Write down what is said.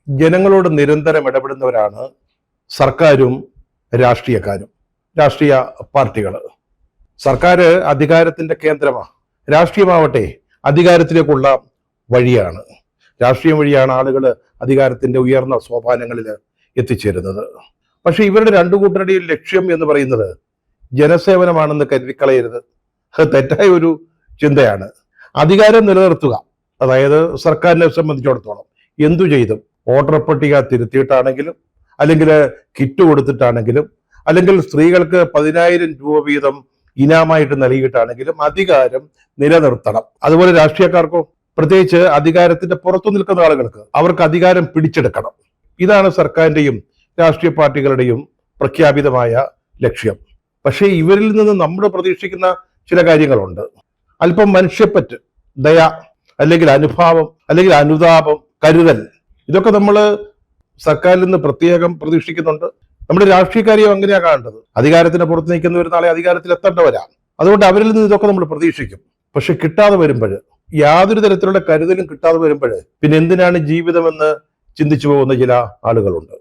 ജനങ്ങളോട് നിരന്തരം ഇടപെടുന്നവരാണ് സർക്കാരും രാഷ്ട്രീയക്കാരും, രാഷ്ട്രീയ പാർട്ടികൾ. സർക്കാർ അധികാരത്തിന്റെ കേന്ദ്രമാണ്, രാഷ്ട്രീയമാവട്ടെ അധികാരത്തിലേക്കുള്ള വഴിയാണ്. രാഷ്ട്രീയം വഴിയാണ് ആളുകൾ അധികാരത്തിന്റെ ഉയർന്ന സോപാനങ്ങളിൽ എത്തിച്ചേരുന്നത്. പക്ഷെ ഇവരുടെ രണ്ടു കൂട്ടരുടെയും ലക്ഷ്യം എന്ന് പറയുന്നത് ജനസേവനമാണെന്ന് കരുതിക്കളയരുത്. അത് തെറ്റായ ഒരു ചിന്തയാണ്. അധികാരം നിലനിർത്തുക, അതായത് സർക്കാരിനെ സംബന്ധിച്ചിടത്തോളം എന്തു ചെയ്തും, വോട്ടർ പട്ടിക തിരുത്തിയിട്ടാണെങ്കിലും, അല്ലെങ്കിൽ കിറ്റ് കൊടുത്തിട്ടാണെങ്കിലും, അല്ലെങ്കിൽ സ്ത്രീകൾക്ക് 10,000 രൂപ വീതം ഇനാമായിട്ട് നൽകിയിട്ടാണെങ്കിലും അധികാരം നിലനിർത്തണം. അതുപോലെ രാഷ്ട്രീയക്കാർക്കോ, പ്രത്യേകിച്ച് അധികാരത്തിന്റെ പുറത്തു നിൽക്കുന്ന ആളുകൾക്ക്, അവർക്ക് അധികാരം പിടിച്ചെടുക്കണം. ഇതാണ് സർക്കാരിന്റെയും രാഷ്ട്രീയ പാർട്ടികളുടെയും പ്രഖ്യാപിതമായ ലക്ഷ്യം. പക്ഷേ ഇവരിൽ നിന്ന് നമ്മൾ പ്രതീക്ഷിക്കുന്ന ചില കാര്യങ്ങളുണ്ട്. അല്പം മനുഷ്യപ്പറ്റ്, ദയ, അല്ലെങ്കിൽ അനുഭാവം, അല്ലെങ്കിൽ അനുതാപം, കരുതൽ, ഇതൊക്കെ നമ്മൾ സർക്കാരിൽ നിന്ന് പ്രത്യേകം പ്രതീക്ഷിക്കുന്നുണ്ട്. നമ്മുടെ രാഷ്ട്രീയക്കാരെയും അങ്ങനെയാണ് കാണേണ്ടത്. അധികാരത്തിന് പുറത്ത് നിൽക്കുന്നവർ നാളെ അധികാരത്തിൽ എത്തേണ്ടവരാ. അതുകൊണ്ട് അവരിൽ നിന്ന് ഇതൊക്കെ നമ്മൾ പ്രതീക്ഷിക്കും. പക്ഷെ കിട്ടാതെ വരുമ്പോൾ, യാതൊരു തരത്തിലുള്ള കരുതലും കിട്ടാതെ വരുമ്പോൾ പിന്നെ എന്തിനാണ് ജീവിതമെന്ന് ചിന്തിച്ചു പോകുന്ന ചില ആളുകളുണ്ട്.